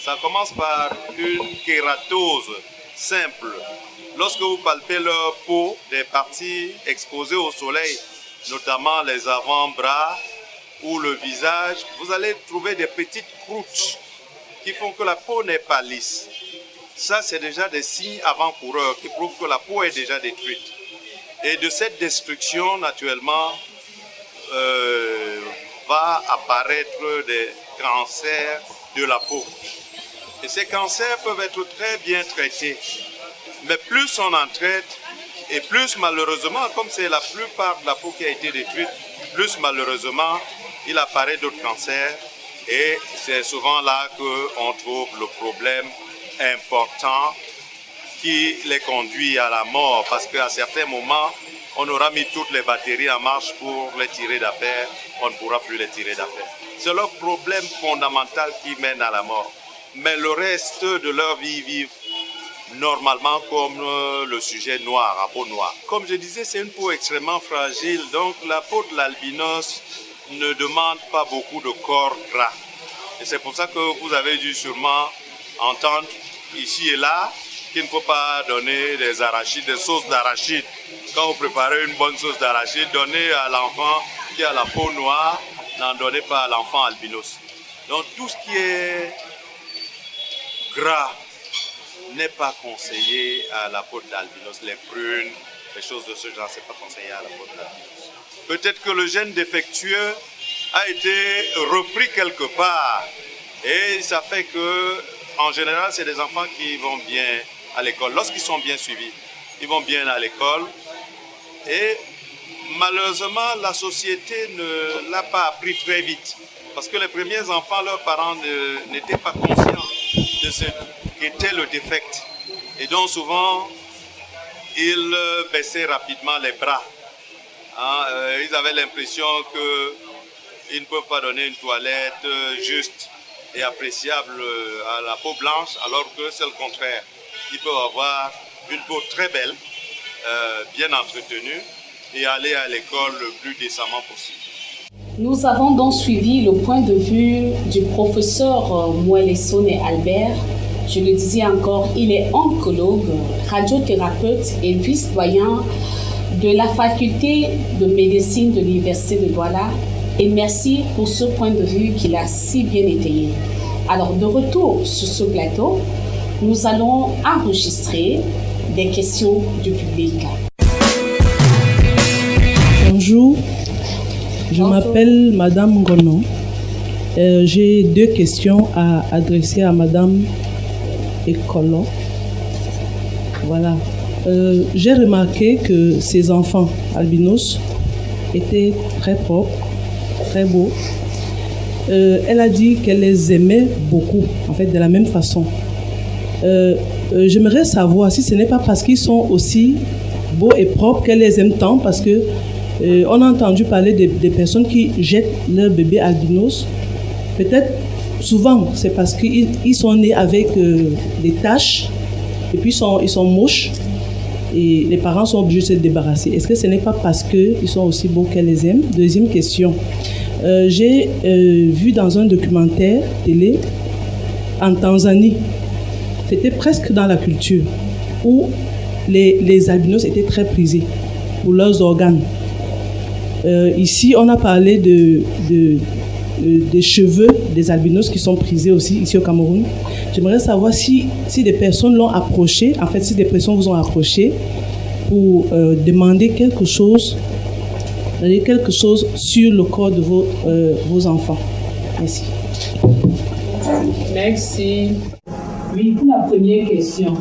Ça commence par une kératose simple. Lorsque vous palpez leur peau, des parties exposées au soleil, notamment les avant-bras ou le visage, vous allez trouver des petites croûtes qui font que la peau n'est pas lisse. Ça, c'est déjà des signes avant-coureurs qui prouvent que la peau est déjà détruite. Et de cette destruction, naturellement, va apparaître des cancers de la peau. Et ces cancers peuvent être très bien traités. Mais plus on en traite, et plus malheureusement, comme c'est la plupart de la peau qui a été détruite, plus malheureusement, il apparaît d'autres cancers. Et c'est souvent là qu'on trouve le problème important qui les conduit à la mort. Parce qu'à certains moments, on aura mis toutes les batteries en marche pour les tirer d'affaire, on ne pourra plus les tirer d'affaire. C'est leur problème fondamental qui mène à la mort. Mais le reste de leur vie, vivent normalement comme le sujet noir, à peau noire. Comme je disais, c'est une peau extrêmement fragile, donc la peau de l'albinos ne demande pas beaucoup de corps gras. Et c'est pour ça que vous avez dû sûrement entendre ici et là qu'il ne faut pas donner des arachides, des sauces d'arachide. Quand vous préparez une bonne sauce d'arachide, donnez à l'enfant qui a la peau noire, n'en donnez pas à l'enfant albinos. Donc tout ce qui est gras n'est pas conseillé à la peau d'albinos. Les prunes, les choses de ce genre, ce n'est pas conseillé à la peau d'albinos. Peut-être que le gène défectueux a été repris quelque part. Et ça fait que, en général, c'est des enfants qui vont bien à l'école. Lorsqu'ils sont bien suivis, ils vont bien à l'école. Et malheureusement, la société ne l'a pas appris très vite. Parce que les premiers enfants, leurs parents n'étaient pas conscients de ce qu'était le défect. Et donc souvent, ils baissaient rapidement les bras. Ils avaient l'impression qu'ils ne peuvent pas donner une toilette juste et appréciable à la peau blanche, alors que c'est le contraire. Ils peuvent avoir une peau très belle, bien entretenue, et aller à l'école le plus décemment possible. Nous avons donc suivi le point de vue du professeur Mouelessone Albert. Je le disais encore, il est oncologue, radiothérapeute et vice-doyen de la faculté de médecine de l'Université de Douala. Et merci pour ce point de vue qu'il a si bien étayé. Alors, de retour sur ce plateau, nous allons enregistrer des questions du public. Bonjour, je m'appelle Madame Gonon. J'ai 2 questions à adresser à Madame Ekolo. Voilà. J'ai remarqué que ces enfants albinos étaient très propres, très beaux. Elle a dit qu'elle les aimait beaucoup, en fait, de la même façon. J'aimerais savoir si ce n'est pas parce qu'ils sont aussi beaux et propres qu'elle les aime tant, parce que on a entendu parler des personnes qui jettent leur bébé albinos. Peut-être, souvent, c'est parce qu'ils sont nés avec des taches, et puis ils sont moches, et les parents sont obligés de se débarrasser. Est-ce que ce n'est pas parce qu'ils sont aussi beaux qu'elle les aime? Deuxième question. J'ai vu dans un documentaire télé en Tanzanie, c'était presque dans la culture, où les albinos étaient très prisés pour leurs organes. Ici, on a parlé des cheveux des albinos qui sont prisés aussi, ici au Cameroun. J'aimerais savoir si des personnes l'ont approché, en fait, si des personnes vous ont approché pour demander quelque chose sur le corps de vos enfants. Merci. Merci. Oui, pour la première question,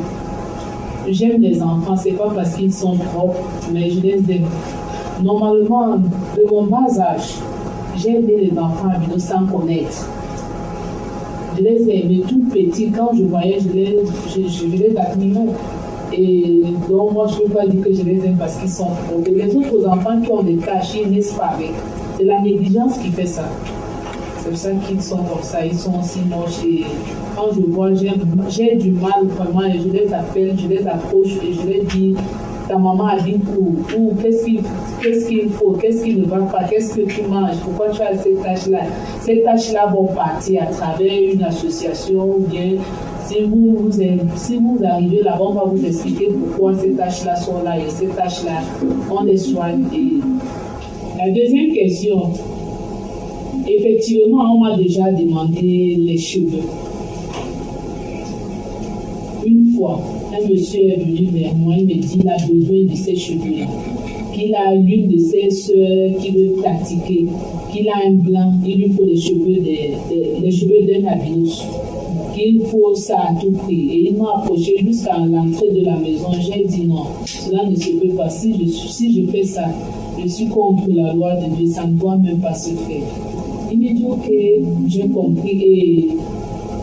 j'aime les enfants, c'est pas parce qu'ils sont propres, mais je les aime. Normalement, de mon bas âge, j'ai aidé les enfants albinos sans connaître. Je les ai aimés tout petits. Quand je voyais, je les admirais. Et donc, moi, je ne peux pas dire que je les aime parce qu'ils sont propres. Les autres enfants qui ont des taches, ils naissent pas avec. C'est la négligence qui fait ça. C'est pour ça qu'ils sont comme ça, ils sont aussi moches. Et quand je vois, j'ai du mal vraiment, et je les appelle, je les approche et je les dis, ta maman a dit ou qu'est-ce qu'il faut, qu'est-ce qui ne va pas, qu'est-ce que tu manges, pourquoi tu as ces tâches-là. Ces tâches-là vont partir à travers une association ou bien si vous arrivez là-bas, on va vous expliquer pourquoi ces tâches-là sont là et ces tâches-là, on les soigne. Et la deuxième question, effectivement, on m'a déjà demandé les cheveux. fois, un monsieur est venu vers moi, il me dit qu'il a besoin de ses cheveux, qu'il a l'une de ses soeurs qui veut pratiquer, qu'il a un blanc, il lui faut les cheveux d'un albinos, qu'il faut ça à tout prix. Et il m'a approché jusqu'à l'entrée de la maison. J'ai dit non, cela ne se peut pas. Si je fais ça, je suis contre la loi de Dieu, ça ne doit même pas se faire. Il me dit ok, j'ai compris. Et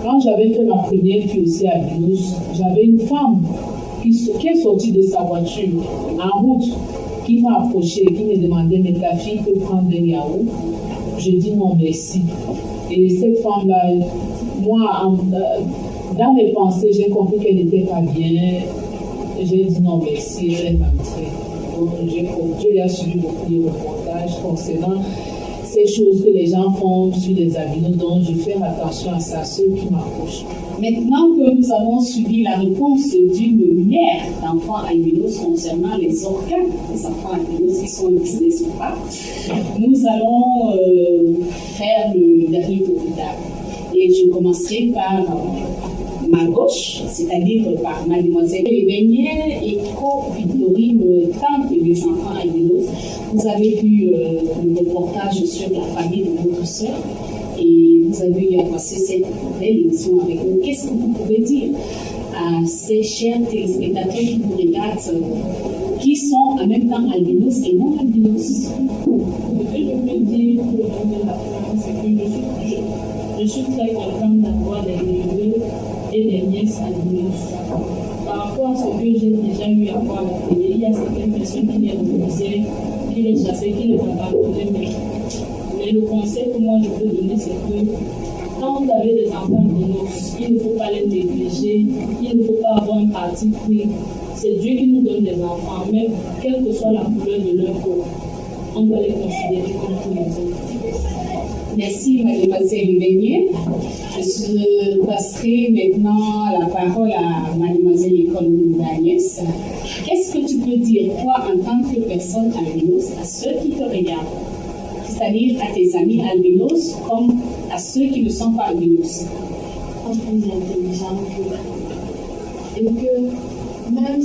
quand j'avais fait ma première fille aussi à Binos, j'avais une femme qui est sortie de sa voiture en route, qui m'a approché, qui me demandait mais ta fille peut prendre un yaourt. Je dis non merci. Et cette femme-là, moi, dans mes pensées, j'ai compris qu'elle n'était pas bien. J'ai dit non merci, elle est rentrée. Donc j'ai déjà suivi beaucoup de reportages concernant ces choses que les gens font sur les albinos, donc je fais attention à ça, ceux qui m'approchent. Maintenant que nous avons suivi la réponse d'une mère d'enfants albinos concernant les organes des enfants albinos qui sont listés ou pas, nous allons faire le dernier tour de table. Et je commencerai par ma gauche, c'est-à-dire par mademoiselle Beignet et co-Victorine, tante des enfants albinos. Vous avez vu le reportage sur la famille de votre sœur et vous avez eu à passer cette belle émission avec nous. Qu'est-ce que vous pouvez dire à ces chers téléspectateurs qui vous regardent, qui sont en même temps albinos et non albinos? Ce que je peux dire pour le de la femme, c'est que je suis très contente d'avoir des neveux et des nièces albinos. Par rapport à ce que j'ai déjà eu à voir à la télé, il y a certaines personnes qui les refusaient, qui les chassaient, qui les abandonnaient. Mais le conseil que moi je peux donner, c'est que quand vous avez des enfants albinos, il ne faut pas les négliger, il ne faut pas avoir un parti pris. C'est Dieu qui nous donne des enfants, même quelle que soit la couleur de leur peau, on doit les considérer comme tous les autres. Merci mademoiselle Beignet. Je passerai maintenant la parole à mademoiselle École Agnès. Qu'est-ce que tu peux dire, toi, en tant que personne albinos, à ceux qui te regardent, c'est-à-dire à tes amis albinos comme à ceux qui ne sont pas albinos? On est plus intelligent qu'eux. Et que même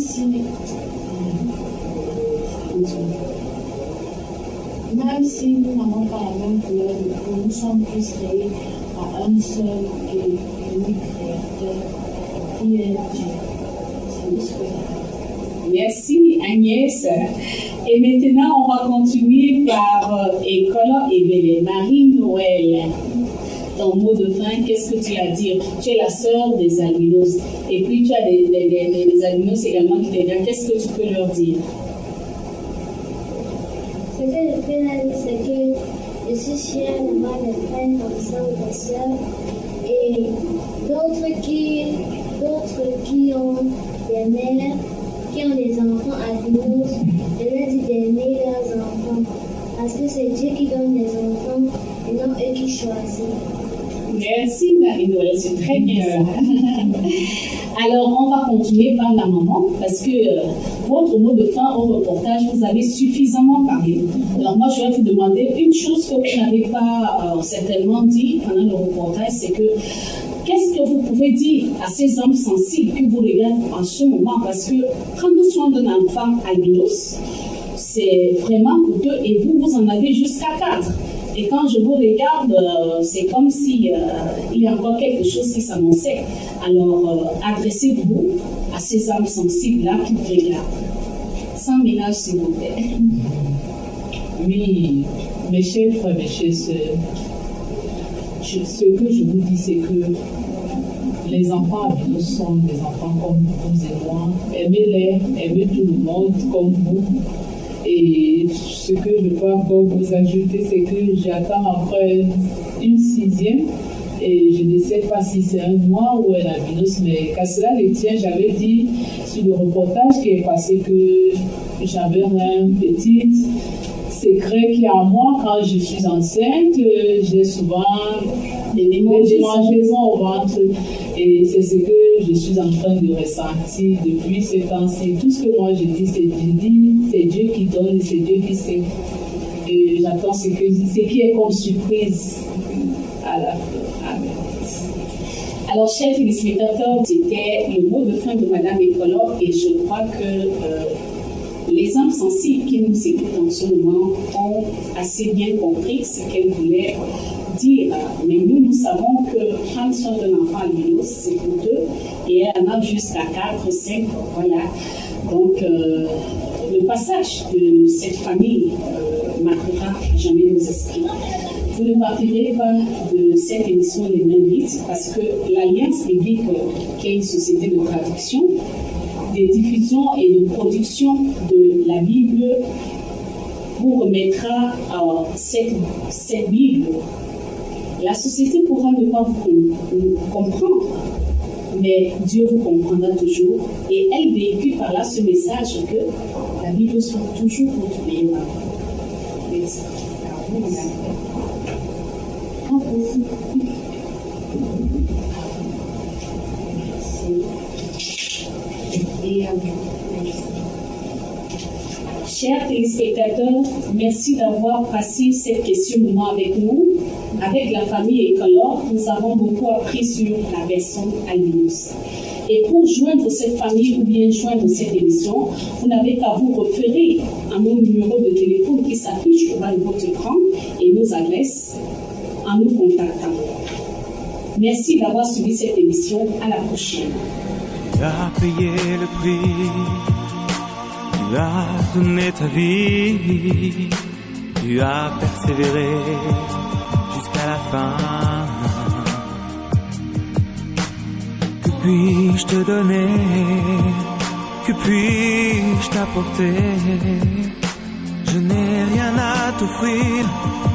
si nous n'avons pas la même couleur de peau, nous sommes tous créés à un seul et unique créateur qui est Dieu. Merci Agnès. Et maintenant, on va continuer par École et Marie-Noël. Ton mot de fin, qu'est-ce que tu as à dire? Tu es la sœur des albinos. Et puis tu as des albinos également qui te regardent. Qu'est-ce que tu peux leur dire? Ce que je peux leur dire, c'est que je suis fière d'avoir des frères comme ça ou des sœurs. Et d'autres qui ont des mères, qui ont des enfants albinos, je leur dis d'aimer leurs enfants. Parce que c'est Dieu qui donne des enfants et non eux qui choisissent. Merci Marie-Noël, c'est très bien ça. Alors on va continuer par la maman parce que votre mot de fin au reportage, vous avez suffisamment parlé. Alors moi je vais vous demander une chose que vous n'avez pas certainement dit pendant le reportage, c'est que qu'est-ce que vous pouvez dire à ces hommes sensibles qui vous regardent en ce moment? Parce que prendre soin d'un enfant albinos, c'est vraiment coûteux et vous en avez jusqu'à 4. Et quand je vous regarde, c'est comme si il y a encore quelque chose qui s'annonçait. Alors, adressez-vous à ces âmes sensibles-là qui vous regardent. Sans ménage, s'il vous plaît. Oui, mes chers frères, mes chères sœurs, ce que je vous dis, c'est que les enfants albinos sont des enfants comme vous et moi. Aimez-les, aimez tout le monde comme vous. Et ce que je peux encore vous ajouter, c'est que j'attends après une 6e et je ne sais pas si c'est un noir ou un albinos, mais qu'à cela ne tient, j'avais dit sur le reportage qui est passé que j'avais un petit secret qui est en moi quand je suis enceinte. J'ai souvent des démangeaisons au ventre et c'est ce que je suis en train de ressentir depuis ce temps-ci. Tout ce que moi je dis, c'est Dieu qui donne et c'est Dieu qui sait. Et j'attends ce qui est comme surprise à la fin. Amen. Alors, chers téléspectateurs, c'était le mot de fin de Madame Écolore et je crois que les âmes sensibles qui nous écoutent en ce moment ont assez bien compris ce qu'elle voulait dire. Mais nous savons que prendre soin d'un enfant albinos, c'est pour deux et elle en a jusqu'à 4, 5, voilà. Donc, le passage de cette famille marquera jamais nos esprits. Vous ne partirez pas de cette émission les mains vides parce que l'Alliance biblique, qui est une société de traduction, de diffusion et de production de la Bible, vous remettra cette Bible. La société pourra ne pas vous comprendre, mais Dieu vous comprendra toujours et elle véhicule par là ce message que la Bible soit toujours votre meilleur ami. Merci. Chers téléspectateurs, merci d'avoir passé cette question-moment avec nous. Avec la famille Écolore, nous avons beaucoup appris sur la personne albinos. Et pour joindre cette famille ou bien joindre cette émission, vous n'avez qu'à vous référer à mon numéro de téléphone qui s'affiche au bas de votre écran et nos adresses en nous contactant. Merci d'avoir suivi cette émission. À la prochaine. Tu as payé le prix, tu as donné ta vie, tu as persévéré jusqu'à la fin. Que puis-je te donner? Que puis-je t'apporter? Je n'ai rien à t'offrir,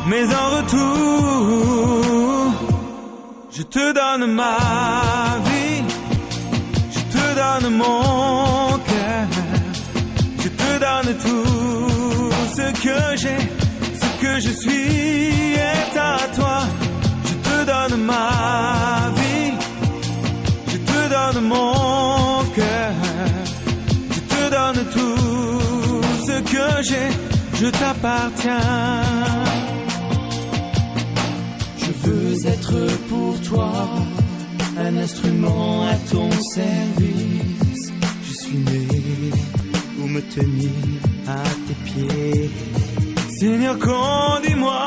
mais en retour, je te donne ma vie, je te donne mon cœur, je te donne tout ce que j'ai, ce que je suis est à toi. Je te donne ma vie, je te donne mon cœur, je te donne tout ce que j'ai, je t'appartiens. Je veux être pour toi un instrument à ton service. Je suis né pour me tenir à tes pieds. Seigneur, conduis-moi